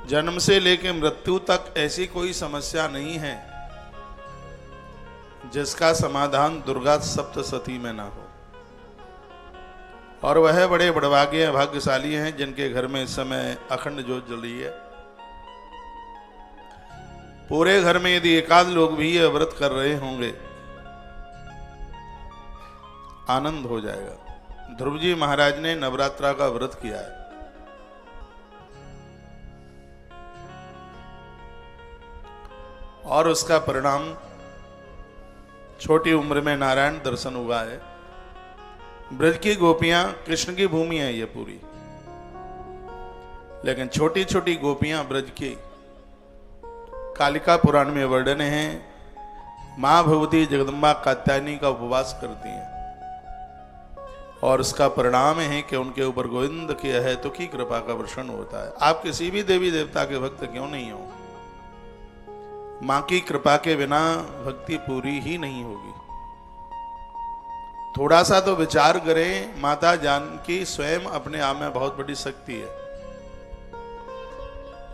जन्म से लेकर मृत्यु तक ऐसी कोई समस्या नहीं है जिसका समाधान दुर्गा सप्तशती में ना हो। और वह बड़े बड़भाग्य भाग्यशाली हैं जिनके घर में इस समय अखंड ज्योत जल रही है। पूरे घर में यदि एकाध लोग भी यह व्रत कर रहे होंगे, आनंद हो जाएगा। ध्रुव जी महाराज ने नवरात्रा का व्रत किया है। और उसका परिणाम छोटी उम्र में नारायण दर्शन हुआ है। ब्रज की गोपियां, कृष्ण की भूमि है ये पूरी, लेकिन छोटी छोटी गोपियां ब्रज की, कालिका पुराण में वर्णन है, मां भगवती जगदम्बा कात्यायनी का उपवास करती हैं और उसका परिणाम है कि उनके ऊपर गोविंद की है तो की कृपा का वर्षण होता है। आप किसी भी देवी देवता के भक्त क्यों नहीं हो, मां की कृपा के बिना भक्ति पूरी ही नहीं होगी। थोड़ा सा तो विचार करें, माता जानकी स्वयं अपने आप में बहुत बड़ी शक्ति है,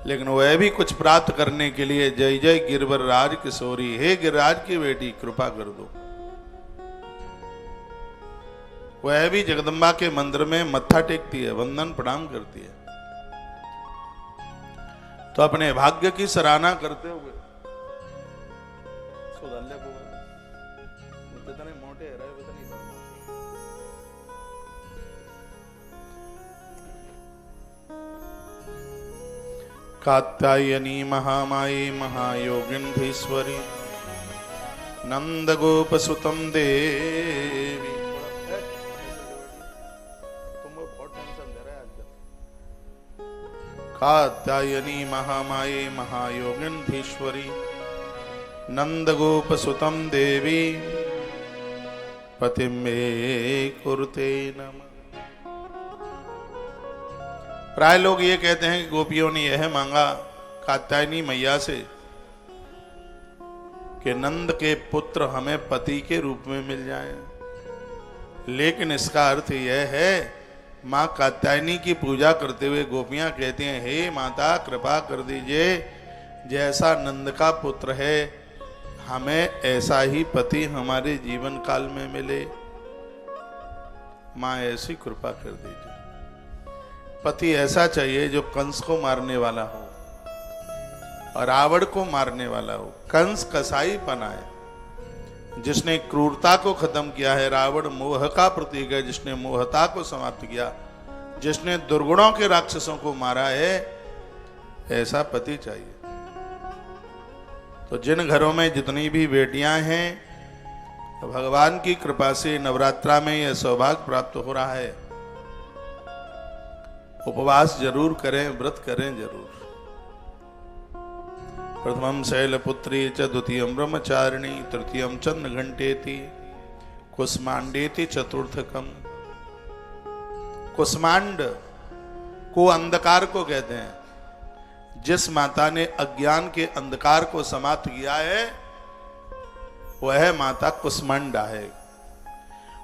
लेकिन वह भी कुछ प्राप्त करने के लिए जय जय गिरवर राज किशोरी, हे गिरिराज की बेटी कृपा कर दो। वह भी जगदम्बा के मंदिर में मत्था टेकती है, वंदन प्रणाम करती है। तो अपने भाग्य की सराहना करते हुए मोटे कात्यायनी महामायी महायोगिन्धीश्वरी नंद गोप सुतम देवी। तुम बहुत टेंशन दे रहे हैं आजकल। कात्यायनी महामायी महायोगिन्धीश्वरी नंद गोप सुतम देवी पतिम मे कुरुते नमः। प्राय लोग ये कहते हैं कि गोपियों ने यह मांगा कात्यायनी मैया से कि नंद के पुत्र हमें पति के रूप में मिल जाएं, लेकिन इसका अर्थ यह है, मां कात्यायनी की पूजा करते हुए गोपियां कहती हैं, हे माता कृपा कर दीजिए, जैसा नंद का पुत्र है हमें ऐसा ही पति हमारे जीवन काल में मिले। मां ऐसी कृपा कर दीजिए। पति ऐसा चाहिए जो कंस को मारने वाला हो और रावण को मारने वाला हो। कंस कसाई बनाए, जिसने क्रूरता को खत्म किया है। रावण मोह का प्रतीक है, जिसने मोहता को समाप्त किया, जिसने दुर्गुणों के राक्षसों को मारा है। ऐसा पति चाहिए। तो जिन घरों में जितनी भी बेटियां हैं, भगवान की कृपा से नवरात्रा में यह सौभाग्य प्राप्त हो रहा है। उपवास जरूर करें, व्रत करें जरूर। प्रथमं शैलपुत्री च द्वितीयं ब्रह्मचारिणी तृतीयं चंद्रघंटेति कुष्मांडेति चतुर्थकम। कुष्मांड को अंधकार को कहते हैं। जिस माता ने अज्ञान के अंधकार को समाप्त किया है वह माता कुष्मांडा है।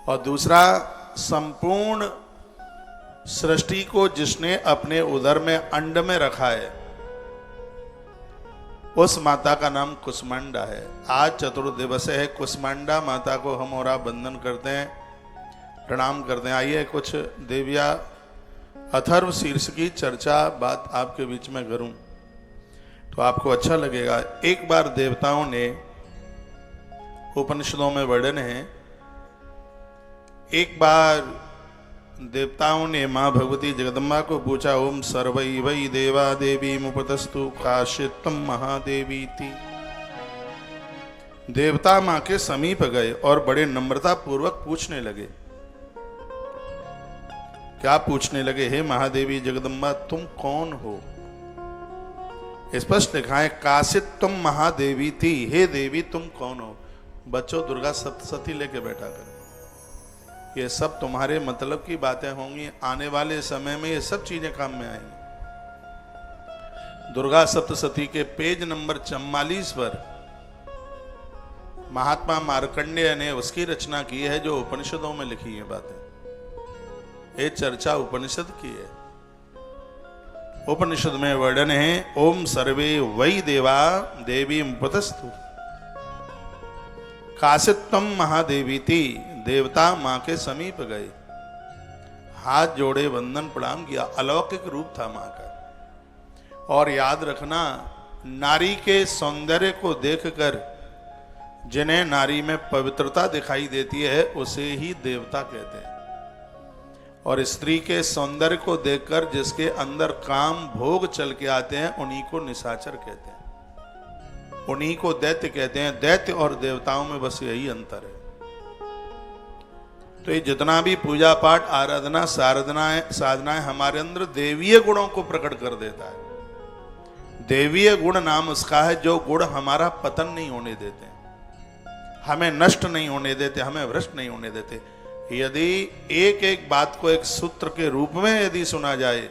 और दूसरा, संपूर्ण सृष्टि को जिसने अपने उदर में अंड में रखा है, उस माता का नाम कुष्मांडा है। आज चतुर्दिवस है। कुष्मांडा माता को हम और आप वंदन करते हैं, प्रणाम करते हैं। आइए कुछ देविया अथर्व शीर्ष की चर्चा बात आपके बीच में करूं तो आपको अच्छा लगेगा। एक बार देवताओं ने, उपनिषदों में वर्णन है, एक बार देवताओं ने मां भगवती जगदम्बा को पूछा, ओम सर्वैवै देवा देवी मुपतस्तु काश्चित्तम महादेवी थी। देवता मां के समीप गए और बड़े नम्रता पूर्वक पूछने लगे। क्या पूछने लगे? हे महादेवी जगदम्बा तुम कौन हो? स्पष्ट लिखा है, काश्चित्तम महादेवी थी। हे देवी तुम कौन हो? बच्चों, दुर्गा सप्तशती लेके बैठा कर। ये सब तुम्हारे मतलब की बातें होंगी। आने वाले समय में ये सब चीजें काम में आएंगी। दुर्गा सप्तशती के पेज नंबर 44 पर महात्मा मार्कंडेय ने उसकी रचना की है जो उपनिषदों में लिखी है बातें। ये चर्चा उपनिषद की है। उपनिषद में वर्णन है, ओम सर्वे वै देवा देवी उपतस्तु कासित्तम महादेवीति। देवता मां के समीप गए, हाथ जोड़े, वंदन प्रणाम किया। अलौकिक रूप था मां का। और याद रखना, नारी के सौंदर्य को देखकर जिन्हें नारी में पवित्रता दिखाई देती है उसे ही देवता कहते हैं, और स्त्री के सौंदर्य को देखकर जिसके अंदर काम भोग चल के आते हैं उन्हीं को निशाचर कहते हैं, उन्हीं को दैत्य कहते हैं। दैत्य और देवताओं में बस यही अंतर है। तो ये जितना भी पूजा पाठ, आराधना, साधनाएं हमारे अंदर देवीय गुणों को प्रकट कर देता है। देवीय गुण नाम उसका है जो गुण हमारा पतन नहीं होने देते, हमें नष्ट नहीं होने देते, हमें भ्रष्ट नहीं होने देते। यदि एक एक बात को एक सूत्र के रूप में यदि सुना जाए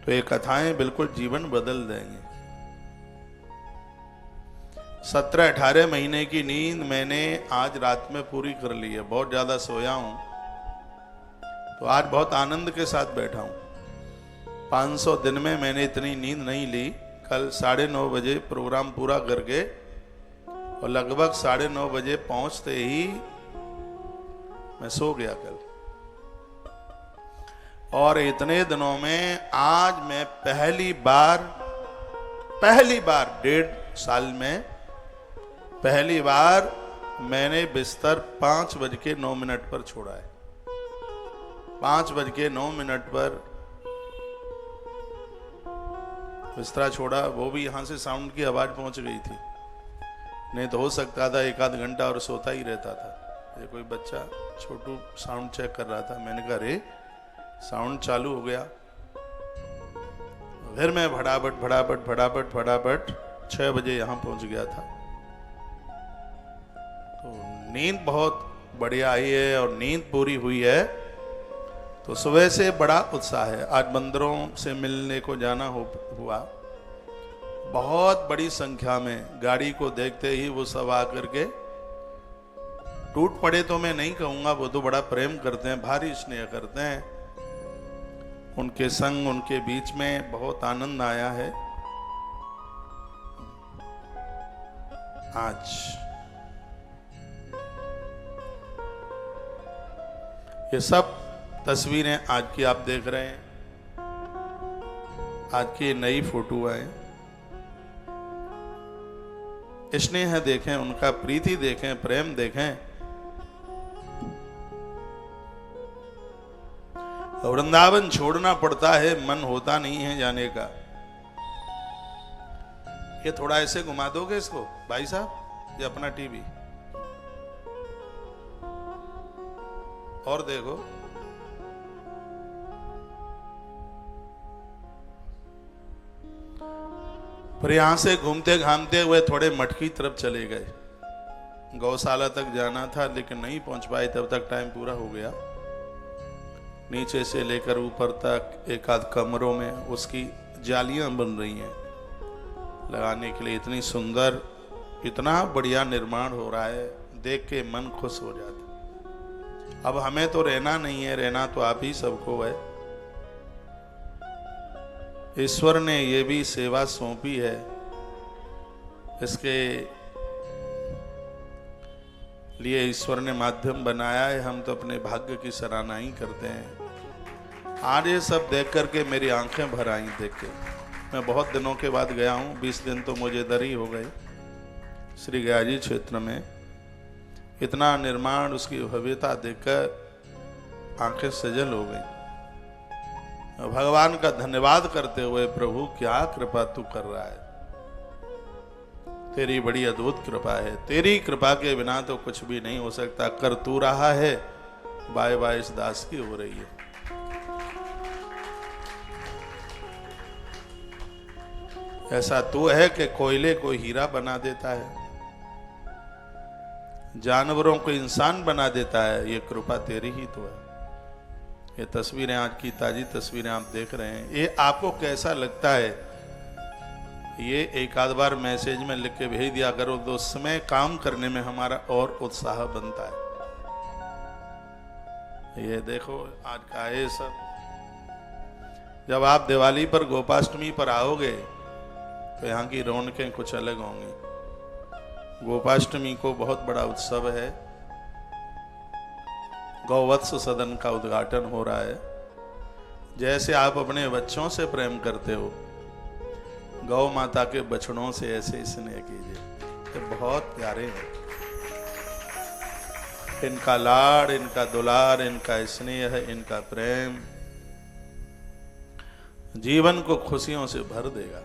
तो ये कथाएं बिल्कुल जीवन बदल देंगे। 17-18 महीने की नींद मैंने आज रात में पूरी कर ली है। बहुत ज्यादा सोया हूं तो आज बहुत आनंद के साथ बैठा हूं। 500 दिन में मैंने इतनी नींद नहीं ली। कल 9:30 बजे प्रोग्राम पूरा करके और लगभग 9:30 बजे पहुंचते ही मैं सो गया कल। और इतने दिनों में आज मैं पहली बार 1.5 साल में पहली बार मैंने बिस्तर 5:09 पर छोड़ा है। 5:09 पर बिस्तरा छोड़ा, वो भी यहां से साउंड की आवाज पहुंच गई थी। नहीं तो हो सकता था 1 आध घंटा और सोता ही रहता था। ये कोई बच्चा छोटू साउंड चेक कर रहा था, मैंने कहा रे साउंड चालू हो गया। फिर मैं फटाफट 6 बजे यहां पहुंच गया था। तो नींद बहुत बढ़िया आई है और नींद पूरी हुई है तो सुबह से बड़ा उत्साह है। आज मंदिरों से मिलने को जाना हुआ। बहुत बड़ी संख्या में गाड़ी को देखते ही वो सब आकर के टूट पड़े तो मैं नहीं कहूंगा, वो तो बड़ा प्रेम करते हैं, भारी स्नेह करते हैं। उनके संग, उनके बीच में बहुत आनंद आया है। आज ये सब तस्वीरें आज की आप देख रहे हैं, आज की नई फोटो है। स्नेह देखें, उनका प्रीति देखें, प्रेम देखें। वृंदावन छोड़ना पड़ता है, मन होता नहीं है जाने का। ये थोड़ा ऐसे घुमा दोगे इसको भाई साहब, ये अपना टीवी और देखो। फिर यहां से घूमते घामते हुए थोड़े मठ की तरफ चले गए। गौशाला तक जाना था लेकिन नहीं पहुंच पाए, तब तक टाइम पूरा हो गया। नीचे से लेकर ऊपर तक एक आध कमरों में उसकी जालियां बन रही हैं लगाने के लिए। इतनी सुंदर, इतना बढ़िया निर्माण हो रहा है, देख के मन खुश हो जाता। अब हमें तो रहना नहीं है, रहना तो आप ही सबको है। ईश्वर ने ये भी सेवा सौंपी है, इसके लिए ईश्वर ने माध्यम बनाया है। हम तो अपने भाग्य की सराहना ही करते हैं। आज ये सब देख करके मेरी आंखें भर आई देख के। मैं बहुत दिनों के बाद गया हूँ, 20 दिन तो मुझे दर ही हो गए। श्री गयाजी क्षेत्र में इतना निर्माण, उसकी भव्यता देखकर आंखें सजल हो गई। भगवान का धन्यवाद करते हुए, प्रभु क्या कृपा तू कर रहा है, तेरी बड़ी अद्भुत कृपा है। तेरी कृपा के बिना तो कुछ भी नहीं हो सकता। कर तू रहा है, बाय बाय इस दास की हो रही है। ऐसा तू है कि कोयले को हीरा बना देता है, जानवरों को इंसान बना देता है। ये कृपा तेरी ही तो है। ये तस्वीरें, आज की ताजी तस्वीरें आप देख रहे हैं, ये आपको कैसा लगता है? ये एक आध बार मैसेज में लिख के भेज दिया करो, तो उसमें काम करने में हमारा और उत्साह बनता है। ये देखो आज का ये सब, जब आप दिवाली पर गोपाष्टमी पर आओगे तो यहाँ की रौनकें कुछ अलग होंगी। गोपाष्टमी को बहुत बड़ा उत्सव है। गौवत्स सदन का उद्घाटन हो रहा है। जैसे आप अपने बच्चों से प्रेम करते हो, गौ माता के बछड़ों से ऐसे स्नेह कीजिए। ये बहुत प्यारे हैं। इनका लाड़, इनका दुलार, इनका स्नेह, इनका प्रेम जीवन को खुशियों से भर देगा।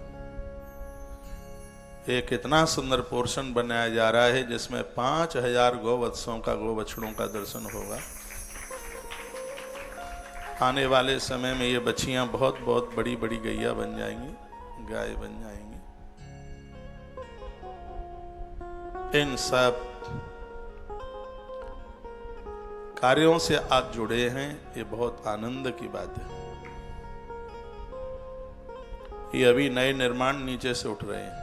एक इतना सुंदर पोर्शन बनाया जा रहा है जिसमें 5000 गौवत्सों का, गौ बछड़ों का दर्शन होगा। आने वाले समय में ये बछियां बहुत बहुत बड़ी बड़ी गैया बन जाएंगी, गाय बन जाएंगी। इन सब कार्यों से आप जुड़े हैं, ये बहुत आनंद की बात है। ये अभी नए निर्माण नीचे से उठ रहे हैं,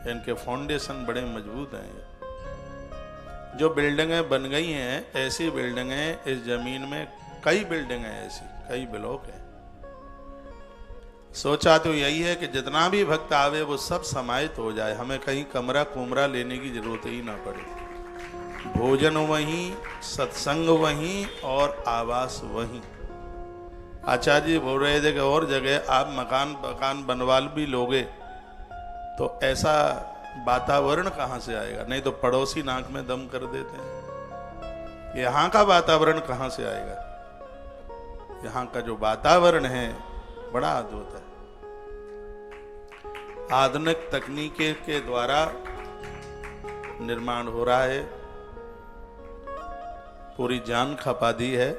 इनके फाउंडेशन बड़े मजबूत हैं। जो बिल्डिंगें बन गई हैं, ऐसी बिल्डिंगें इस जमीन में कई बिल्डिंगें ऐसी, कई ब्लॉक हैं। सोचा तो यही है कि जितना भी भक्त आवे वो सब समाहित हो जाए, हमें कहीं कमरा कुमरा लेने की जरूरत ही ना पड़े। भोजन वहीं, सत्संग वहीं और आवास वहीं। आचार्य जी बोल रहे थे कि और जगह आप मकान बनवा भी लोगे तो ऐसा वातावरण कहाँ से आएगा? नहीं तो पड़ोसी नाक में दम कर देते हैं। यहाँ का वातावरण कहाँ से आएगा? यहाँ का जो वातावरण है बड़ा अद्भुत है। आधुनिक तकनीक के द्वारा निर्माण हो रहा है, पूरी जान खपा दी है।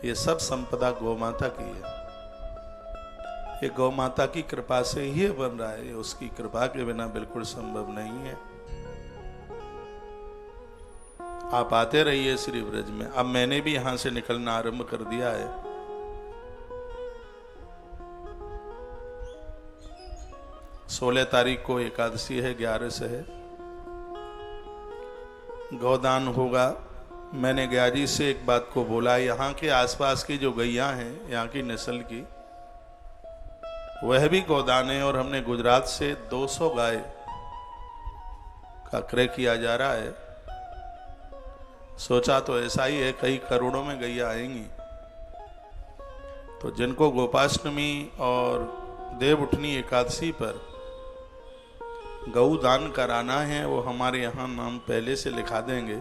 ये सब संपदा गौ माता की है। ये गौ माता की कृपा से ही बन रहा है, ये उसकी कृपा के बिना बिल्कुल संभव नहीं है। आप आते रहिए श्री ब्रज में। अब मैंने भी यहां से निकलना आरंभ कर दिया है। 16 तारीख को एकादशी है, 11 से है। गौदान होगा। मैंने गया जी से एक बात को बोला, यहाँ के आसपास की जो गैया हैं, यहाँ की नस्ल की, वह भी गौदान है। और हमने गुजरात से 200 गाय का क्रय किया जा रहा है। सोचा तो ऐसा ही है, कई करोड़ों में गैया आएंगी। तो जिनको गोपाष्टमी और देव उठनी एकादशी पर गौ दान कराना है, वो हमारे यहाँ नाम पहले से लिखा देंगे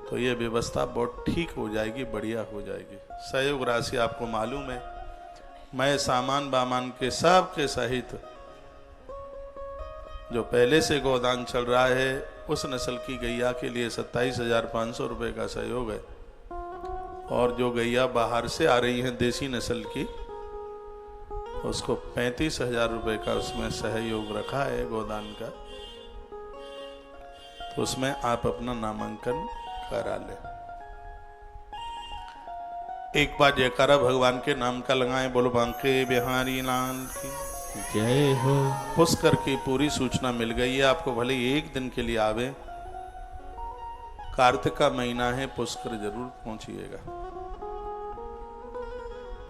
तो ये व्यवस्था बहुत ठीक हो जाएगी, बढ़िया हो जाएगी। सहयोग राशि आपको मालूम है, मैं सामान बामान के सब के सहित जो पहले से गोदान चल रहा है उस नस्ल की गैया के लिए 27,500 रुपये का सहयोग है। और जो गैया बाहर से आ रही हैं देसी नस्ल की, उसको 35,000 रुपये का उसमें सहयोग रखा है गोदान का। तो उसमें आप अपना नामांकन करा ले। एक बार जयकारा भगवान के नाम का लगाएं, बोलो बांके बिहारी लाल की जय हो। पुष्कर की पूरी सूचना मिल गई है आपको, भले एक दिन के लिए आवे। कार्तिक का महीना है, पुष्कर जरूर पहुंचिएगा।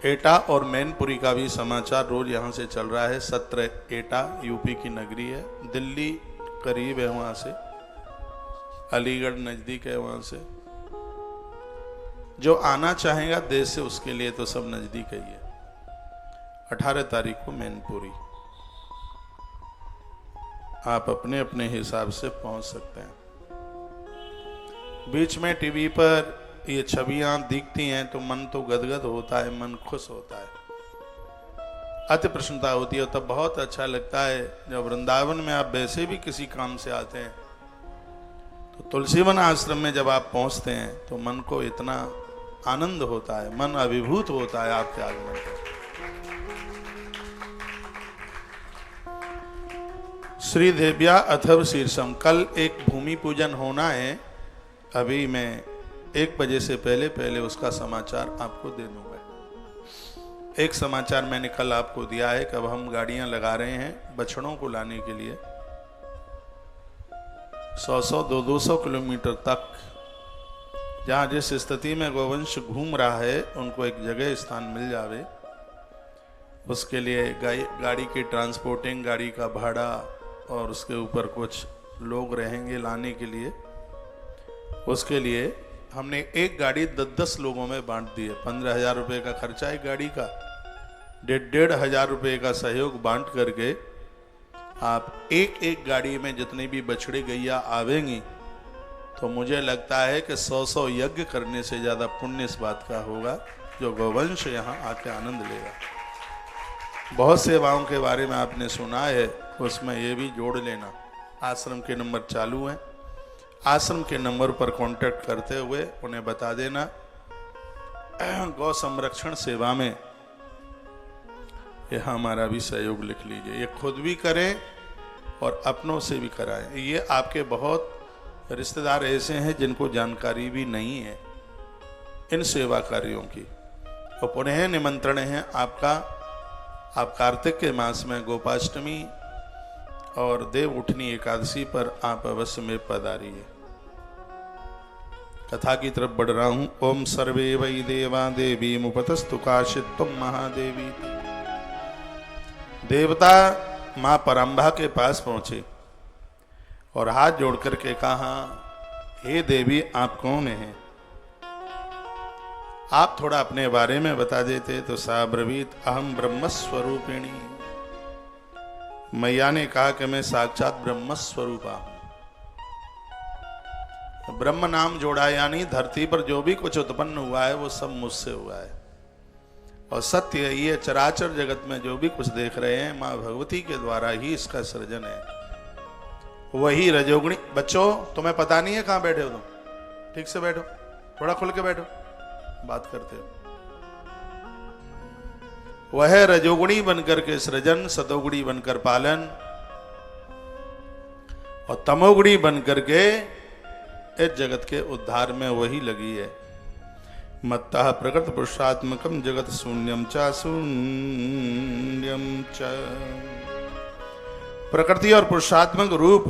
एटा और मैनपुरी का भी समाचार रोज यहां से चल रहा है। 17 एटा यूपी की नगरी है, दिल्ली करीब है वहां से, अलीगढ़ नजदीक है वहां से। जो आना चाहेगा देश से उसके लिए तो सब नजदीक ही है। 18 तारीख को मैनपुरी, आप अपने अपने हिसाब से पहुंच सकते हैं। बीच में टीवी पर ये छवियां दिखती हैं तो मन तो गदगद होता है, मन खुश होता है, अति प्रसन्नता होती है। तब बहुत अच्छा लगता है जब वृंदावन में आप वैसे भी किसी काम से आते हैं तो तुलसीवन आश्रम में जब आप पहुंचते हैं तो मन को इतना आनंद होता है, मन अभिभूत होता है आपके आगमन पर। श्री देव्या अथर्व शीर्षम, कल एक भूमि पूजन होना है। अभी मैं 1 बजे से पहले उसका समाचार आपको दे दूंगा। एक समाचार मैंने कल आपको दिया है कि अब हम गाड़ियां लगा रहे हैं बछड़ों को लाने के लिए। 100 200 किलोमीटर तक जहाँ जिस स्थिति में गोवंश घूम रहा है उनको एक जगह स्थान मिल जावे, उसके लिए गाड़ी की ट्रांसपोर्टिंग, गाड़ी का भाड़ा, और उसके ऊपर कुछ लोग रहेंगे लाने के लिए। उसके लिए हमने एक गाड़ी 10-10 लोगों में बांट दी है। 15,000 रुपये का खर्चा है गाड़ी का, 1,500 रुपये का सहयोग बांट करके आप एक एक गाड़ी में जितनी भी बछड़ी गैया आवेंगी, तो मुझे लगता है कि 100 यज्ञ करने से ज़्यादा पुण्य इस बात का होगा जो गौवंश यहाँ आके आनंद लेगा। बहुत सेवाओं के बारे में आपने सुना है, उसमें ये भी जोड़ लेना। आश्रम के नंबर चालू हैं, आश्रम के नंबर पर कांटेक्ट करते हुए उन्हें बता देना गौ संरक्षण सेवा में यह हमारा भी सहयोग लिख लीजिए। ये खुद भी करें और अपनों से भी कराएं। ये आपके बहुत रिश्तेदार ऐसे हैं जिनको जानकारी भी नहीं है इन सेवा कार्यों की। और पुनः निमंत्रण है आपका, आप कार्तिक के मास में गोपाष्टमी और देव उठनी एकादशी पर आप अवश्य में पधारिए। कथा की तरफ बढ़ रहा हूं। ओम सर्वे वै देवा देवी मुपतस्तु काशित्वं महादेवी। देवता मां परंबा के पास पहुंचे और हाथ जोड़ करके कहा, हे देवी आप कौन हैं? आप थोड़ा अपने बारे में बता देते तो सा ब्रवीत अहम ब्रह्म स्वरूपिणी। मैया ने कहा कि मैं साक्षात ब्रह्म स्वरूपा हूं। ब्रह्म नाम जोड़ा, यानी धरती पर जो भी कुछ उत्पन्न हुआ है वो सब मुझसे हुआ है। और सत्य है, ये चराचर जगत में जो भी कुछ देख रहे हैं माँ भगवती के द्वारा ही इसका सृजन है। वही रजोगुणी। बच्चों तुम्हें पता नहीं है कहाँ बैठे हो तुम? ठीक से बैठो, थोड़ा खुल के बैठो, बात करते हो। वह रजोगुणी बनकर के सृजन, सतोगुणी बनकर पालन और तमोगुणी बनकर के इस जगत के उद्धार में वही लगी है। मत्तः प्रकृत पुरुषात्मकम जगत शून्यम च शून्यम च। प्रकृति और पुरुषात्मक रूप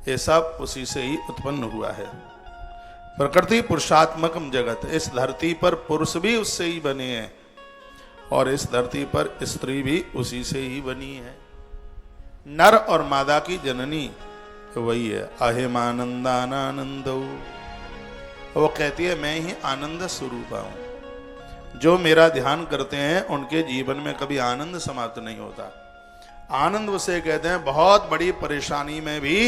ये सब उसी से ही उत्पन्न हुआ है। प्रकृति पुरुषात्मकम जगत, इस धरती पर पुरुष भी उससे ही बने हैं और इस धरती पर स्त्री भी उसी से ही बनी है। नर और मादा की जननी वही है। अहिमानंदानंदो, वो कहती है मैं ही आनंद स्वरूपा हूं। जो मेरा ध्यान करते हैं उनके जीवन में कभी आनंद समाप्त नहीं होता। आनंद उसे कहते हैं बहुत बड़ी परेशानी में भी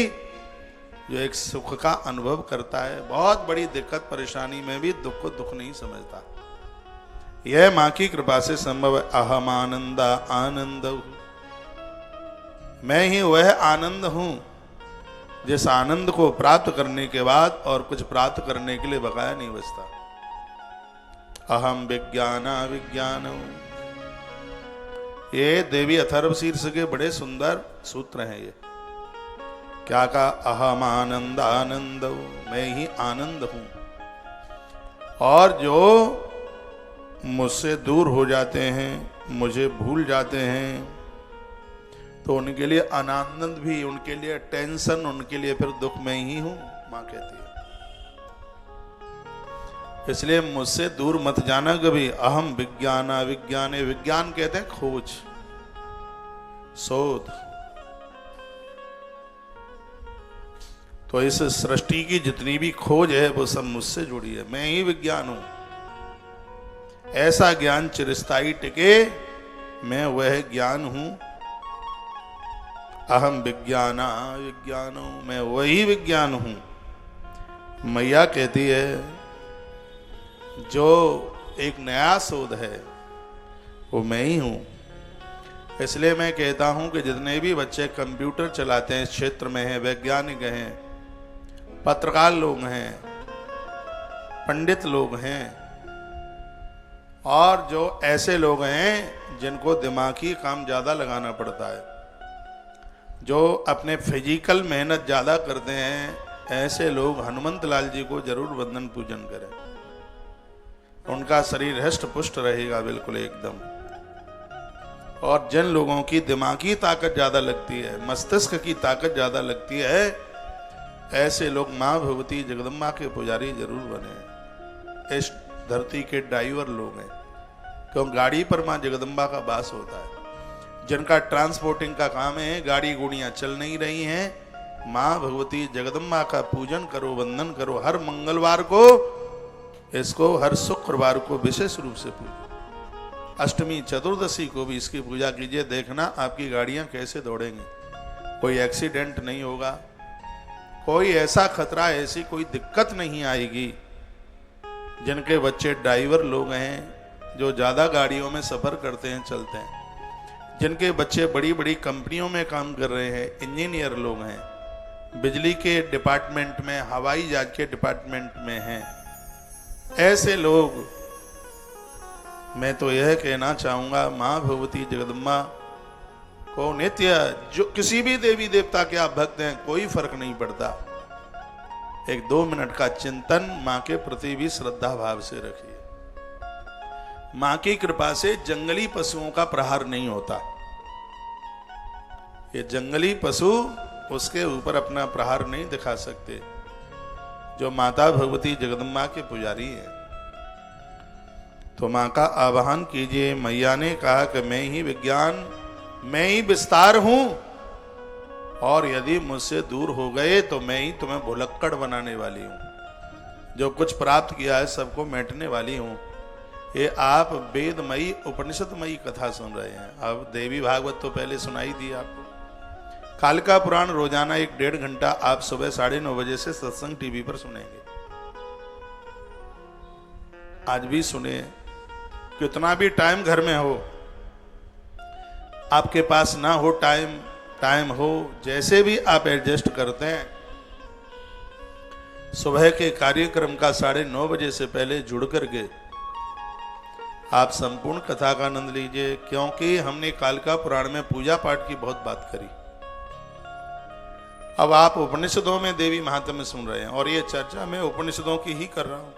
जो एक सुख का अनुभव करता है, बहुत बड़ी दिक्कत परेशानी में भी दुख को दुख नहीं समझता। यह मां की कृपा से संभव है। अहम आनंदा आनंद, मैं ही वह आनंद हूं जिस आनंद को प्राप्त करने के बाद और कुछ प्राप्त करने के लिए बकाया नहीं बचता। अहम विज्ञाना विज्ञान। ये देवी अथर्व शीर्ष के बड़े सुंदर सूत्र हैं। ये क्या कहा? अहम आनंद आनंद, मैं ही आनंद हूं। और जो मुझसे दूर हो जाते हैं, मुझे भूल जाते हैं, तो उनके लिए अनानंद भी, उनके लिए टेंशन, उनके लिए फिर दुख में ही हूं, मां कहती है। इसलिए मुझसे दूर मत जाना कभी। अहम विज्ञाना विज्ञाने, विज्ञान कहते हैं खोज, शोध। तो इस सृष्टि की जितनी भी खोज है वो सब मुझसे जुड़ी है। मैं ही विज्ञान हूं। ऐसा ज्ञान चिरस्थायी टिके, मैं वह ज्ञान हूं। अहम विज्ञाना विज्ञानो, मैं वही विज्ञान हूं। मैया कहती है जो एक नया शोध है वो मैं ही हूं। इसलिए मैं कहता हूं कि जितने भी बच्चे कंप्यूटर चलाते हैं, इस क्षेत्र में हैं, वैज्ञानिक हैं, पत्रकार लोग हैं, पंडित लोग हैं, और जो ऐसे लोग हैं जिनको दिमागी काम ज्यादा लगाना पड़ता है, जो अपने फिजिकल मेहनत ज़्यादा करते हैं, ऐसे लोग हनुमंत लाल जी को जरूर वंदन पूजन करें। उनका शरीर हष्ट पुष्ट रहेगा बिल्कुल एकदम। और जिन लोगों की दिमागी ताकत ज़्यादा लगती है, मस्तिष्क की ताकत ज़्यादा लगती है, ऐसे लोग माँ भगवती जगदम्बा के पुजारी जरूर बने। इस धरती के ड्राइवर लोग हैं। क्यों? गाड़ी पर मां जगदम्बा का वास होता है। जिनका ट्रांसपोर्टिंग का काम है, गाड़ी गुड़ियां चल नहीं रही हैं, मां भगवती जगदम्बा का पूजन करो, वंदन करो। हर मंगलवार को इसको, हर शुक्रवार को विशेष रूप से पूजो। अष्टमी चतुर्दशी को भी इसकी पूजा कीजिए। देखना आपकी गाड़ियां कैसे दौड़ेंगी, कोई एक्सीडेंट नहीं होगा, कोई ऐसा खतरा, ऐसी कोई दिक्कत नहीं आएगी। जिनके बच्चे ड्राइवर लोग हैं, जो ज़्यादा गाड़ियों में सफ़र करते हैं, चलते हैं, जिनके बच्चे बड़ी बड़ी कंपनियों में काम कर रहे हैं, इंजीनियर लोग हैं, बिजली के डिपार्टमेंट में, हवाई जहाज के डिपार्टमेंट में हैं, ऐसे लोग, मैं तो यह कहना चाहूँगा, माँ भगवती जगदम्बा को नित्य, जो किसी भी देवी देवता के आप भक्त हैं, कोई फर्क नहीं पड़ता, एक 2 मिनट का चिंतन माँ के प्रति भी श्रद्धा भाव से रखिए। माँ की कृपा से जंगली पशुओं का प्रहार नहीं होता। ये जंगली पशु उसके ऊपर अपना प्रहार नहीं दिखा सकते, जो माता भगवती जगदम्बा के पुजारी है। तो माँ का आवाहन कीजिए। मैया ने कहा कि मैं ही विज्ञान, मैं ही विस्तार हूं, और यदि मुझसे दूर हो गए तो मैं ही तुम्हें भुलक्कड़ बनाने वाली हूं। जो कुछ प्राप्त किया है सबको मेटने वाली हूं। ये आप वेदमयी उपनिषदमयी कथा सुन रहे हैं। अब देवी भागवत तो पहले सुनाई दी आपको। कालिका पुराण रोजाना 1-1.5 घंटा आप सुबह 9:30 बजे से सत्संग टीवी पर सुनेंगे। आज भी सुने, कितना भी टाइम घर में हो, आपके पास ना हो टाइम हो, जैसे भी आप एडजस्ट करते हैं, सुबह के कार्यक्रम का 9:30 बजे से पहले जुड़ करके आप संपूर्ण कथा का आनंद लीजिए। क्योंकि हमने कालिका पुराण में पूजा पाठ की बहुत बात करी। अब आप उपनिषदों में देवी महात्म्य सुन रहे हैं, और ये चर्चा मैं उपनिषदों की ही कर रहा हूं।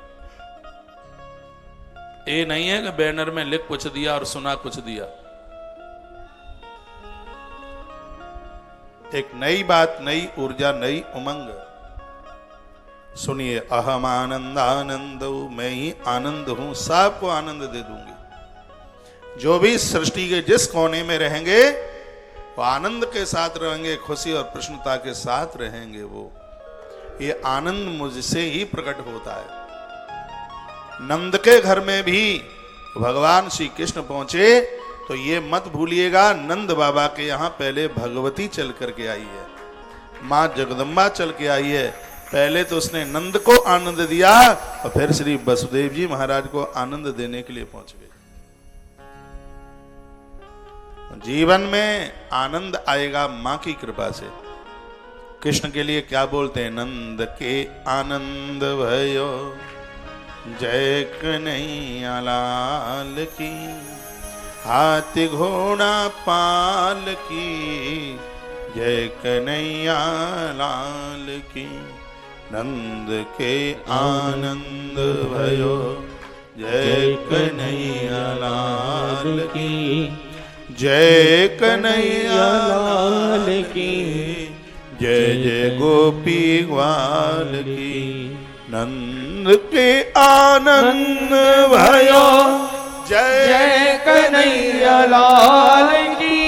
ये नहीं है कि बैनर में लिख कुछ दिया और सुना कुछ दिया। एक नई बात, नई ऊर्जा, नई उमंग। सुनिए, अहम आनंद आनंद, मैं ही आनंद हूं, सबको आनंद दे दूंगी। जो भी सृष्टि के जिस कोने में रहेंगे वो आनंद के साथ रहेंगे, खुशी और प्रसन्नता के साथ रहेंगे। वो ये आनंद मुझसे ही प्रकट होता है। नंद के घर में भी भगवान श्री कृष्ण पहुंचे तो ये मत भूलिएगा, नंद बाबा के यहाँ पहले भगवती चल करके आई है, माँ जगदम्बा चल के आई है। पहले तो उसने नंद को आनंद दिया और फिर श्री वसुदेव जी महाराज को आनंद देने के लिए पहुंच गए। जीवन में आनंद आएगा माँ की कृपा से। कृष्ण के लिए क्या बोलते हैं? नंद के आनंद भयो जय कन्हैया लाल की, हाथी घोड़ा पाल की जय कन्हैया लाल की। नंद के आनंद भयो जय कन्हैया लाल की, जय कन्हैया लाल की, जय जय गोपी ग्वाल की। नंद के आनंद भयो जय कन्हैया लाल की,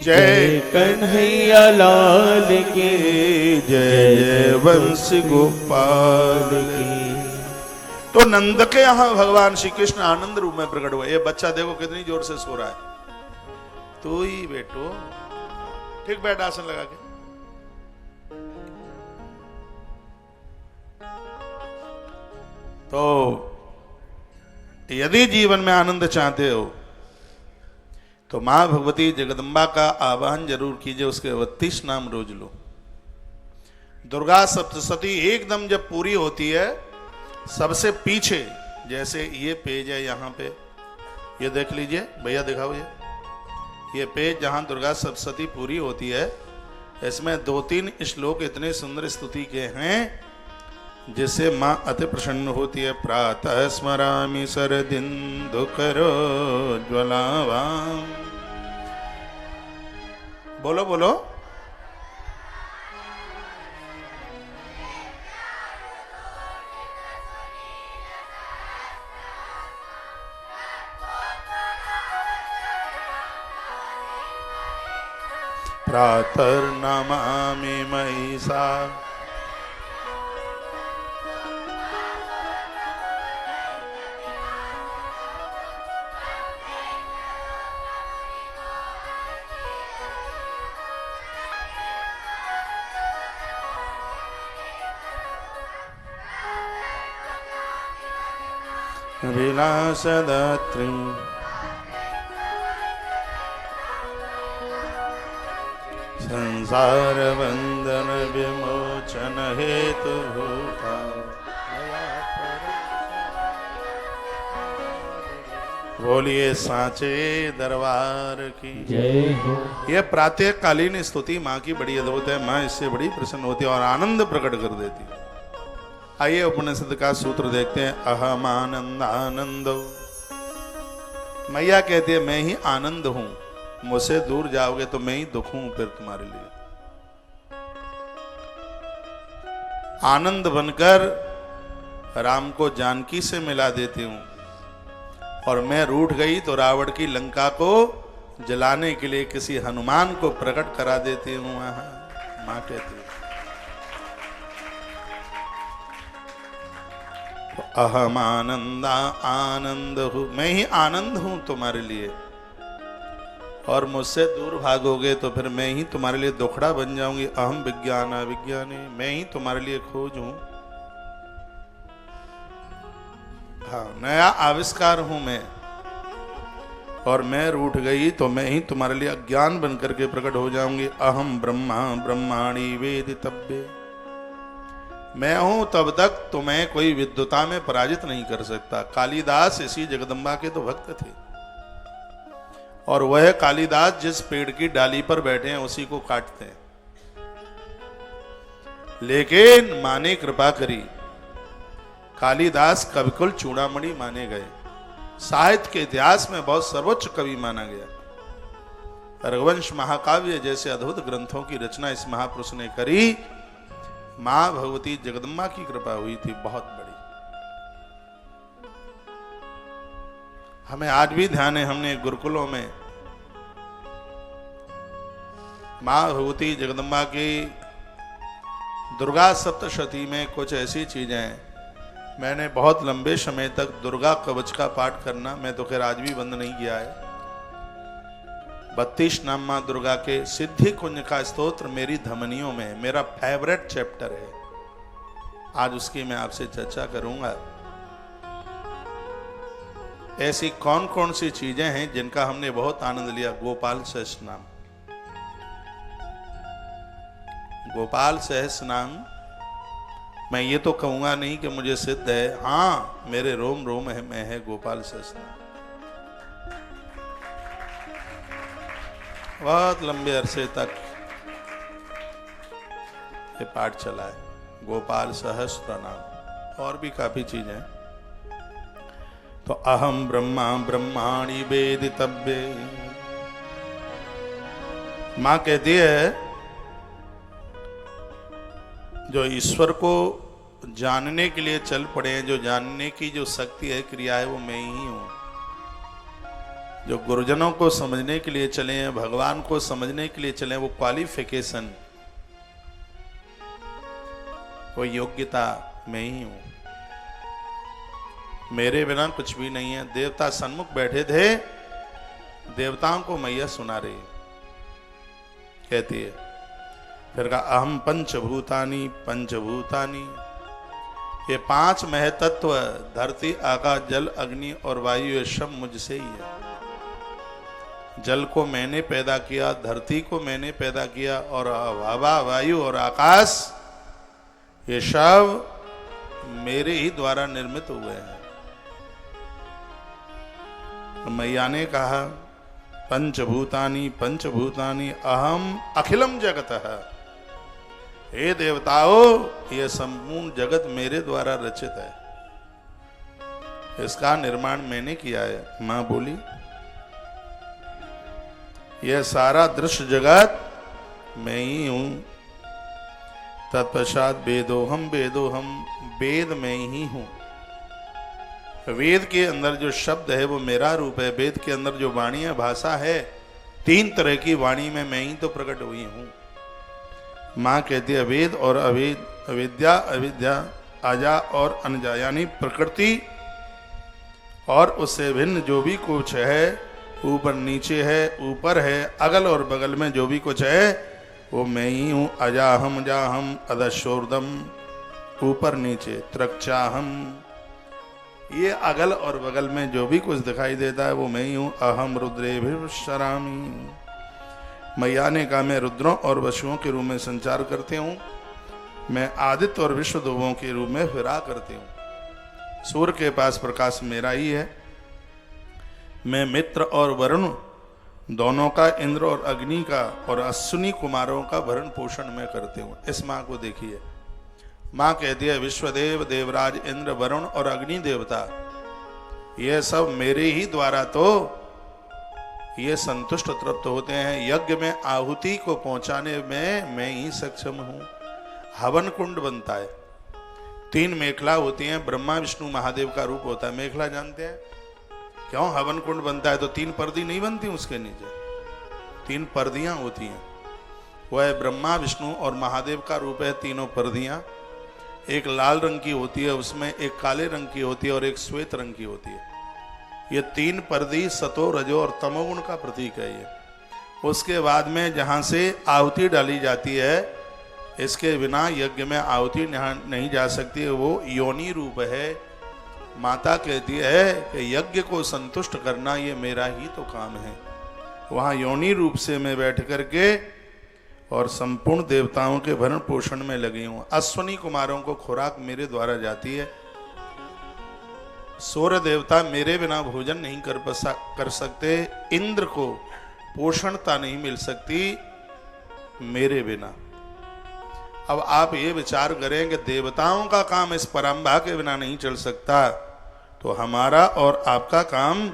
जय कन्हैया लाल की, जय जय वंश गोपाल की। तो नंद के यहाँ भगवान श्री कृष्ण आनंद रूप में प्रकट हुए। ये बच्चा देखो कितनी जोर से सो रहा है। तू ही बेटो, ठीक बैठ, आसन लगा के। तो यदि जीवन में आनंद चाहते हो तो मां भगवती जगदम्बा का आवाहन जरूर कीजिए। उसके 32 नाम रोज लो। दुर्गा सप्तशती एकदम जब पूरी होती है, सबसे पीछे, जैसे ये पेज है यहाँ पे, ये देख लीजिए भैया, दिखाओ ये पेज जहाँ दुर्गा सप्तशती पूरी होती है, इसमें 2-3 श्लोक इतने सुंदर स्तुति के हैं जिससे माँ अति प्रसन्न होती है। प्रातः स्मरामि शरदिन्दु करो ज्वलावाम। बोलो बोलो। प्रातर्नमामि महिषा विलासदात्री संसार बंधन विमोचन हेतु भूता बोलिए सांचे दरबार की जय हो। यह प्रातःकालीन स्तुति माँ की बड़ी अद्भुत है। माँ इससे बड़ी प्रसन्न होती है और आनंद प्रकट कर देती है। आइए उपनिषद का सूत्र देखते हैं। अहम आनंद आनंदो। मैया कहती है मैं ही आनंद हूं, मुझसे दूर जाओगे तो मैं ही दुख हूं फिर तुम्हारे लिए। आनंद बनकर राम को जानकी से मिला देती हूं और मैं रूठ गई तो रावण की लंका को जलाने के लिए किसी हनुमान को प्रकट करा देती हूं। मां कहती है तो अहम आनंद आनंद हूं, मैं ही आनंद हूं तुम्हारे लिए और मुझसे दूर भागोगे तो फिर मैं ही तुम्हारे लिए दुखड़ा बन जाऊंगी। अहम विज्ञान विज्ञानी, मैं ही तुम्हारे लिए खोज हूं। हाँ, नया आविष्कार हूं मैं और मैं रूठ गई तो मैं ही तुम्हारे लिए अज्ञान बन करके प्रकट हो जाऊंगी। अहम ब्रह्मा ब्रह्माणि वेदितव्ये, मैं हूं तब तक तुम्हें कोई विद्वता में पराजित नहीं कर सकता। कालिदास इसी जगदम्बा के तो भक्त थे और वह कालिदास जिस पेड़ की डाली पर बैठे हैं उसी को काटते हैं, लेकिन मां ने कृपा करी। कालिदास कविकुल चूड़ामणि माने गए, साहित्य के इतिहास में बहुत सर्वोच्च कवि माना गया। रघुवंश महाकाव्य जैसे अद्भुत ग्रंथों की रचना इस महापुरुष ने करी। मां भगवती जगदम्बा की कृपा हुई थी बहुत बड़ी। हमें आज भी ध्यान है, हमने गुरुकुलों में मां भगवती जगदम्बा की दुर्गा सप्तशती में कुछ ऐसी चीजें, मैंने बहुत लंबे समय तक दुर्गा कवच का पाठ करना, मैं तो खैर आज भी बंद नहीं किया है। 32 नाम मां दुर्गा के सिद्धि कुंज का स्तोत्र मेरी धमनियों में मेरा फेवरेट चैप्टर है। आज उसकी मैं आपसे चर्चा करूंगा। ऐसी कौन कौन सी चीजें हैं जिनका हमने बहुत आनंद लिया। गोपाल सहस्त्र नाम, गोपाल सहस्त्र नाम, मैं ये तो कहूंगा नहीं कि मुझे सिद्ध है, हाँ मेरे रोम रोम में है गोपाल सहस्त्र नाम। बहुत लंबे अरसे तक ये पाठ चला है, गोपाल सहस्त्र नाम। और भी काफी चीजें। तो अहम ब्रह्मा ब्रह्माणि वेदितव्ये, मां कहती है जो ईश्वर को जानने के लिए चल पड़े हैं, जो जानने की जो शक्ति है, क्रिया है, वो मैं ही हूं। जो गुरुजनों को समझने के लिए चले हैं, भगवान को समझने के लिए चले हैं, वो क्वालिफिकेशन, वो योग्यता मैं ही हूं। मेरे बिना कुछ भी नहीं है। देवता सन्मुख बैठे थे, देवताओं को मैया सुना रही कहती है। फिर कहा अहम पंचभूतानि पंचभूतानि, ये 5 महतत्व धरती आकाश जल अग्नि और वायु, ये सब मुझसे ही है। जल को मैंने पैदा किया, धरती को मैंने पैदा किया और हवा वायु और आकाश ये सब मेरे ही द्वारा निर्मित हुए हैं। मैया ने कहा पंचभूतानि पंचभूतानि अहम अखिलम जगतः, हे देवताओं ये संपूर्ण जगत मेरे द्वारा रचित है, इसका निर्माण मैंने किया है। मां बोली यह सारा दृश्य जगत मैं ही हूं। तत्पश्चात वेदोहम वेदोहम, वेद मैं ही हूं। वेद के अंदर जो शब्द है वो मेरा रूप है। वेद के अंदर जो वाणी है, भाषा है, तीन तरह की वाणी में मैं ही तो प्रकट हुई हूं। माँ कहती है वेद और अवेद, अविद्या अविद्या, आजा और अनजा, यानी प्रकृति और उससे भिन्न जो भी कुछ है, ऊपर नीचे है, ऊपर है, अगल और बगल में जो भी कुछ है वो मैं ही हूँ। अजाहम जाहम अदशोर्दम, ऊपर नीचे, त्रक्षाहम, ये अगल और बगल में जो भी कुछ दिखाई देता है वो मैं ही हूँ। अहम रुद्रेभिर्शरामि, मैया ने कहा मैं रुद्रों और वसुओं के रूप में संचार करते हूँ, मैं आदित्य और विश्वदेवों के रूप में फिरा करती हूँ। सूर्य के पास प्रकाश मेरा ही है। मैं मित्र और वरुण दोनों का, इंद्र और अग्नि का और अश्विनी कुमारों का भरण पोषण मैं करती हूँ। इस माँ को देखिए, माँ कहती है विश्वदेव, देवराज, इंद्र, वरुण और अग्नि देवता, ये सब मेरे ही द्वारा तो ये संतुष्ट तृप्त होते हैं। यज्ञ में आहुति को पहुंचाने में मैं ही सक्षम हूं। हवन कुंड बनता है, 3 मेखला होती हैं, ब्रह्मा विष्णु महादेव का रूप होता है। मेखला जानते हैं क्यों हवन कुंड बनता है? तो 3 पर्दी नहीं बनती उसके नीचे, 3 पर्दियां होती हैं। वह ब्रह्मा विष्णु और महादेव का रूप है। तीनों पर्दियां एक लाल रंग की होती है, उसमें एक काले रंग की होती है और एक श्वेत रंग की होती है। ये 3 पर्दी सतो, रजो और तमोगुण का प्रतीक है ये। उसके बाद में जहां से आहुति डाली जाती है, इसके बिना यज्ञ में आहुति नहीं जा सकती, वो योनि रूप है। माता कहती है कि यज्ञ को संतुष्ट करना ये मेरा ही तो काम है। वहां योनि रूप से मैं बैठ करके और संपूर्ण देवताओं के भरण पोषण में लगी हूं। अश्विनी कुमारों को खुराक मेरे द्वारा जाती है। सूर्य देवता मेरे बिना भोजन नहीं कर सकते। इंद्र को पोषणता नहीं मिल सकती मेरे बिना। अब आप ये विचार करें कि देवताओं का काम इस परंपरा के बिना नहीं चल सकता, तो हमारा और आपका काम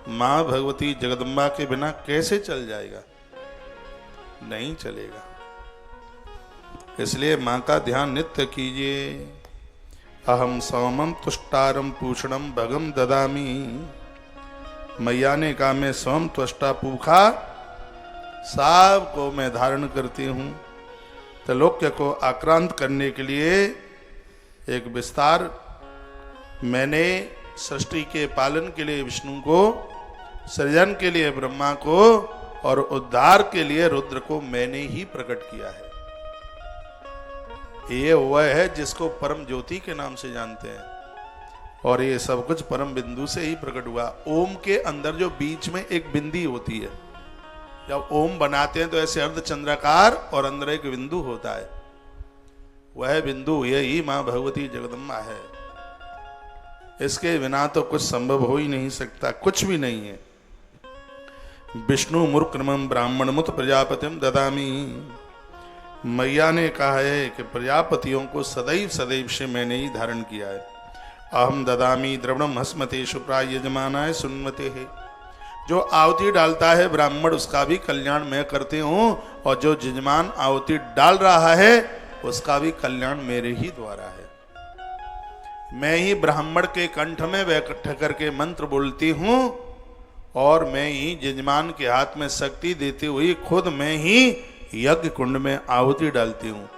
मां भगवती जगदम्बा के बिना कैसे चल जाएगा? नहीं चलेगा। इसलिए मां का ध्यान नित्य कीजिए। अहम सोमम तुष्टारम पूषणम भगम ददामी, मैया ने कहा मैं सोम त्वष्टा पूखा सब को मैं धारण करती हूँ। त्रिलोक्य को आक्रांत करने के लिए एक विस्तार मैंने सृष्टि के पालन के लिए विष्णु को, सृजन के लिए ब्रह्मा को और उद्धार के लिए रुद्र को मैंने ही प्रकट किया है। ये वह है जिसको परम ज्योति के नाम से जानते हैं, और ये सब कुछ परम बिंदु से ही प्रकट हुआ। ओम के अंदर जो बीच में एक बिंदी होती है, जब ओम बनाते हैं तो ऐसे अर्धचंद्राकार और अंदर एक बिंदु होता है, वह बिंदु यही मां भगवती जगदम्बा है। इसके बिना तो कुछ संभव हो ही नहीं सकता, कुछ भी नहीं है। विष्णु मूर्खमं ब्राह्मण मुत प्रजापतिम ददामी, मैया ने कहा है कि प्रजापतियों को सदैव सदैव से मैंने ही धारण किया है। अहम ददामी द्रवणम हस्मते शुप्राय यजमानाय सुन्मते है। जो आहुति डालता है ब्राह्मण, उसका भी कल्याण मैं करती हूँ, और जो यजमान आहुति डाल रहा है उसका भी कल्याण मेरे ही द्वारा है। मैं ही ब्राह्मण के कंठ में बैठ करके मंत्र बोलती हूँ, और मैं ही यजमान के हाथ में शक्ति देती हुई खुद मैं ही यज्ञ कुंड में आहुति डालती हूँ।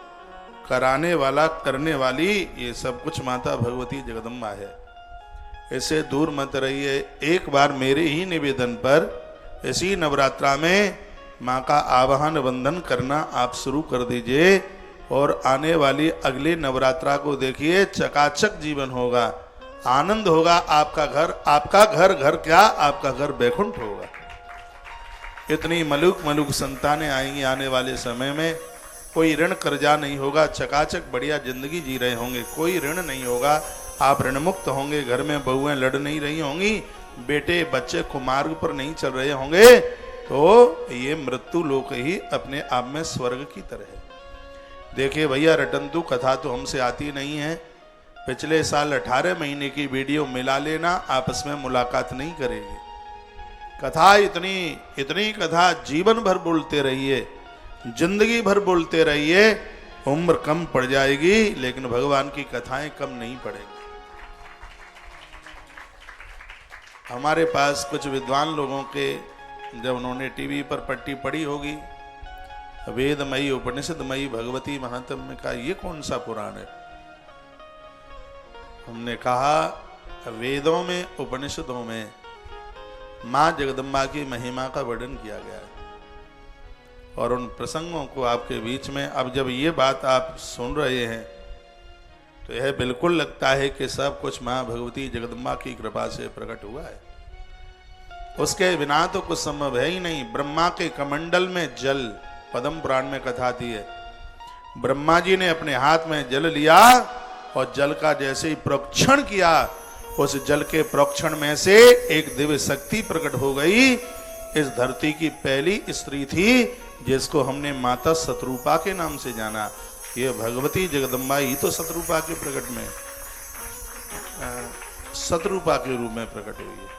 कराने वाला, करने वाली, ये सब कुछ माता भगवती जगदम्बा है। इससे दूर मत रहिए। एक बार मेरे ही निवेदन पर इसी नवरात्रा में माँ का आवाहन वंदन करना आप शुरू कर दीजिए, और आने वाली अगले नवरात्रा को देखिए, चकाचक जीवन होगा, आनंद होगा। आपका घर क्या, आपका घर बैकुंठ होगा। इतनी मलुक संतानें आएंगी आने वाले समय में। कोई ऋण कर्जा नहीं होगा, चकाचक बढ़िया जिंदगी जी रहे होंगे, कोई ऋण नहीं होगा। आप ऋण मुक्त होंगे, घर में बहुएं लड़ नहीं रही होंगी, बेटे बच्चे कुमार्ग पर नहीं चल रहे होंगे, तो ये मृत्यु लोक ही अपने आप में स्वर्ग की तरह है। देखिए भैया, रटंतु कथा तो हमसे आती नहीं है। पिछले साल 18 महीने की वीडियो मिला लेना, आपस में मुलाकात नहीं करेंगे। कथा इतनी कथा जीवन भर बोलते रहिए, जिंदगी भर बोलते रहिए, उम्र कम पड़ जाएगी लेकिन भगवान की कथाएं कम नहीं पड़ेंगी। हमारे पास कुछ विद्वान लोगों के जब उन्होंने टीवी पर पट्टी पड़ी होगी, वेदमयी उपनिषदमयी भगवती महात्म्य का, ये कौन सा पुराण है? हमने कहा वेदों में, उपनिषदों में मां जगदम्बा की महिमा का वर्णन किया गया है, और उन प्रसंगों को आपके बीच में, अब जब ये बात आप सुन रहे हैं तो यह बिल्कुल लगता है कि सब कुछ मां भगवती जगदम्बा की कृपा से प्रकट हुआ है। उसके बिना तो कुछ संभव है ही नहीं। ब्रह्मा के कमंडल में जल, पद्म पुराण में कथा आती है, ब्रह्मा जी ने अपने हाथ में जल लिया और जल का जैसे ही प्रोक्षण किया, उस जल के प्रोक्षण में से एक दिव्य शक्ति प्रकट हो गई। इस धरती की पहली स्त्री थी जिसको हमने माता शतरूपा के नाम से जाना। ये भगवती जगदम्बा ही तो शतरूपा के प्रकट में, शतरूपा के रूप में प्रकट हुई है।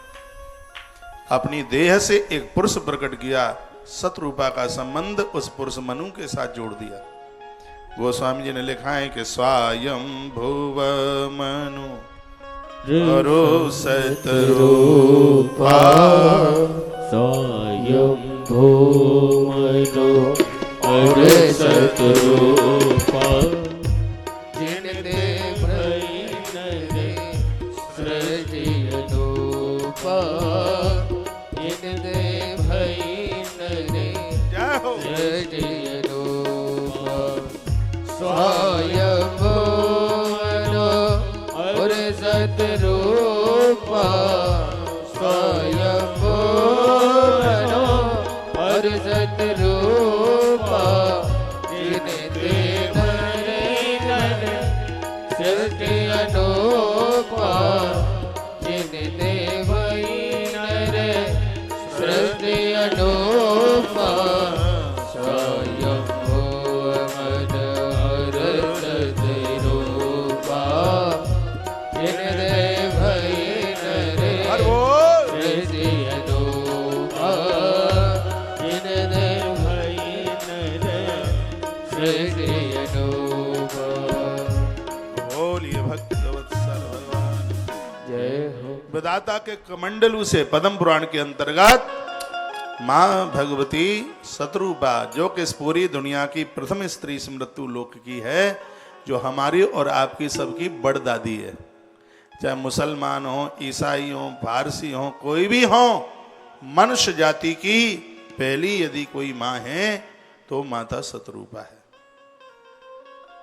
अपनी देह से एक पुरुष प्रकट किया, शतरूपा का संबंध उस पुरुष मनु के साथ जोड़ दिया। गोस्वामी जी ने लिखा है कि स्वायं भुव मनु अरो शतरूपा, स्वायं भुव मनु अरो शतरूपा, जिन देव नरे सृजिय रूपा, जिन देव नरे सृजिय रूपा, स्वायं भुव अरो शतरूपा, स्वायं भुव अरो शतरूपा, जिन देव सृष्टि अनूपा, जिन देव सृष्टि अनूपा, स्वयं भुव अरो शतरूपा, जिन देव सृष्टि अनूपा, जिन देव सृष्टि अनूपा। बोलिए भक्तवत्सल भगवान जय हो। विधाता के कमंडलू से पद्म पुराण के अंतर्गत मां भगवती शतरूपा, जो कि इस पूरी दुनिया की प्रथम स्त्री स्मृत्यु लोक की है, जो हमारी और आपकी सबकी बड़ दादी है। चाहे मुसलमान हो, ईसाई हो, फारसी हो, कोई भी हो, मनुष्य जाति की पहली यदि कोई मां है तो माता शतरूपा है,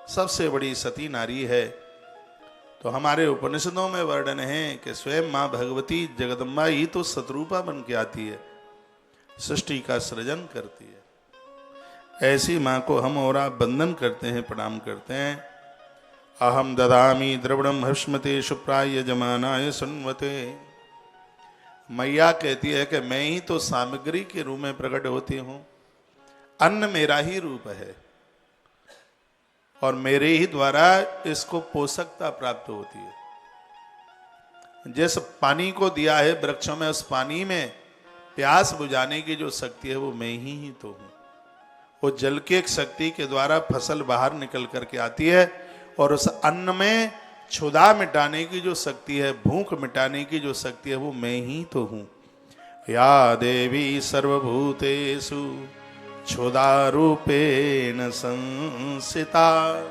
सबसे बड़ी सती नारी है। तो हमारे उपनिषदों में वर्णन है कि स्वयं मां भगवती जगदम्बा ही तो शतरूपा बन के आती है, सृष्टि का सृजन करती है। ऐसी मां को हम और आप वंदन करते हैं, प्रणाम करते हैं। अहम ददामि द्रविणम हर्षमते शुप्राय यजमानाय सुन्वते। मैया कहती है कि मैं ही तो सामग्री के रूप में प्रकट होती हूं, अन्न मेरा ही रूप है और मेरे ही द्वारा इसको पोषकता प्राप्त होती है। जिस पानी को दिया है वृक्षों में, उस पानी में प्यास बुझाने की जो शक्ति है वो मैं ही तो हूं। वो जल की एक शक्ति के द्वारा फसल बाहर निकल करके आती है, और उस अन्न में क्षुधा मिटाने की जो शक्ति है, भूख मिटाने की जो शक्ति है, वो मैं ही तो हूं। या देवी सर्वभूतेषु क्षुधा रूपेण संसिता,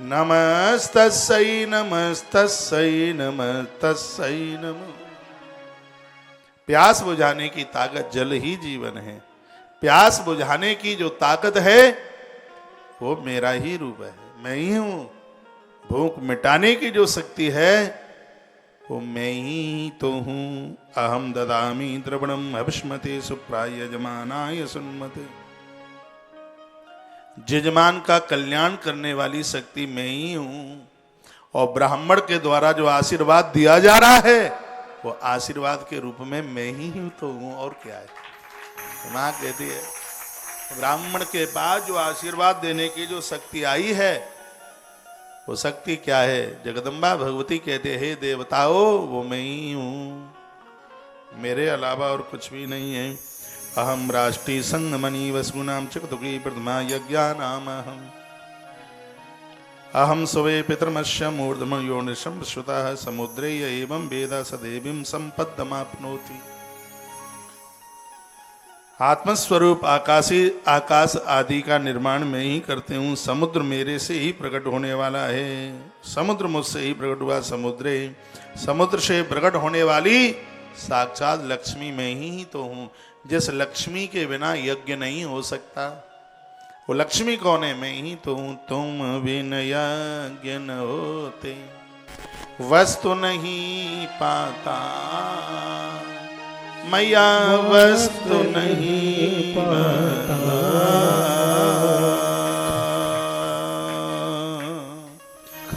नमस्तस्यै नमस्तस्यै नमस्तस्यै नमः। प्यास बुझाने की ताकत जल ही जीवन है। प्यास बुझाने की जो ताकत है वो मेरा ही रूप है, मैं ही हूं। भूख मिटाने की जो शक्ति है वो मैं ही तो हूं। अहम ददामि द्रविणम हविष्मते सुप्राय यजमानाय सुन्मते। यजमान का कल्याण करने वाली शक्ति मैं ही हूं, और ब्राह्मण के द्वारा जो आशीर्वाद दिया जा रहा है वो आशीर्वाद के रूप में मैं ही तो हूं, और क्या है। मां कहती है ब्राह्मण के पास जो आशीर्वाद देने की जो शक्ति आई है वो शक्ति क्या है। जगदम्बा भगवती कहते हे देवताओं, वो मैं ही हूं, मेरे अलावा और कुछ भी नहीं है। अहम राष्ट्रीय संगमणि वसुनाम चकतुकी प्रथमा यज्ञानाम अहम सुवे पितृमश्य मूर्धमयो निशम श्रुता समुद्रे एवं वेद सदेवीं संपद्यमाप्नोति। आत्मस्वरूप आकाश आदि का निर्माण मैं ही करते हूँ। समुद्र मेरे से ही प्रकट होने वाला है, समुद्र मुझसे ही प्रकट हुआ। समुद्र से प्रकट होने वाली साक्षात लक्ष्मी मैं ही तो हूँ। जिस लक्ष्मी के बिना यज्ञ नहीं हो सकता, वो लक्ष्मी कौन है? मैं ही तो हूँ। तुम बिन यज्ञ न होते, वस्तु नहीं पाता मैया, वस्तु नहीं पाता।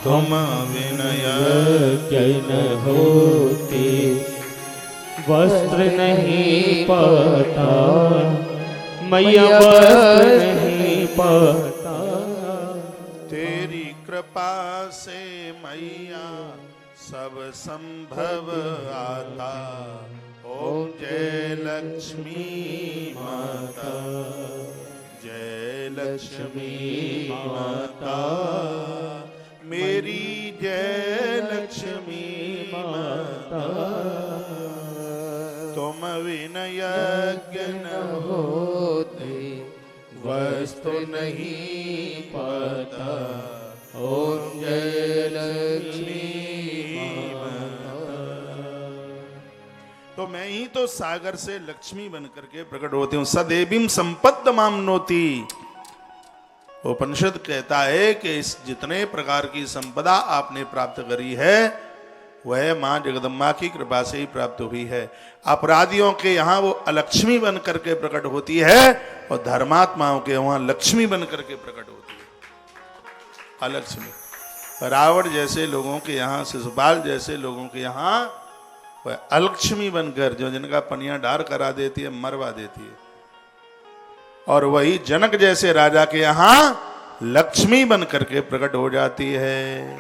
तुम बिन यज्ञ न होते, वस्त्र नहीं पाता मैया, वस्त्र नहीं पाता। तेरी कृपा से मैया सब संभव आता। ओम जय लक्ष्मी माता, जय लक्ष्मी माता, मेरी जय लक्ष्मी माता। तुम बिन यज्ञ न होते, वस्तु नहीं पाता। ओम जय लक्ष्मी माता। तो मैं ही तो सागर से लक्ष्मी बन करके प्रकट होती हूँ। सदेवीं संपद् मामनोति। उपनिषद कहता है कि इस जितने प्रकार की संपदा आपने प्राप्त करी है वह मां जगदम्बा की कृपा से ही प्राप्त हुई है। अपराधियों के यहाँ वो अलक्ष्मी बन करके प्रकट होती है और धर्मात्माओं के वहां लक्ष्मी बन करके प्रकट होती है। अलक्ष्मी रावण जैसे लोगों के यहाँ, शिशुपाल जैसे लोगों के यहाँ वह अलक्ष्मी बनकर, जो जिनका पनिया डार करा देती है, मरवा देती है। और वही जनक जैसे राजा के यहाँ लक्ष्मी बन करके प्रकट हो जाती है।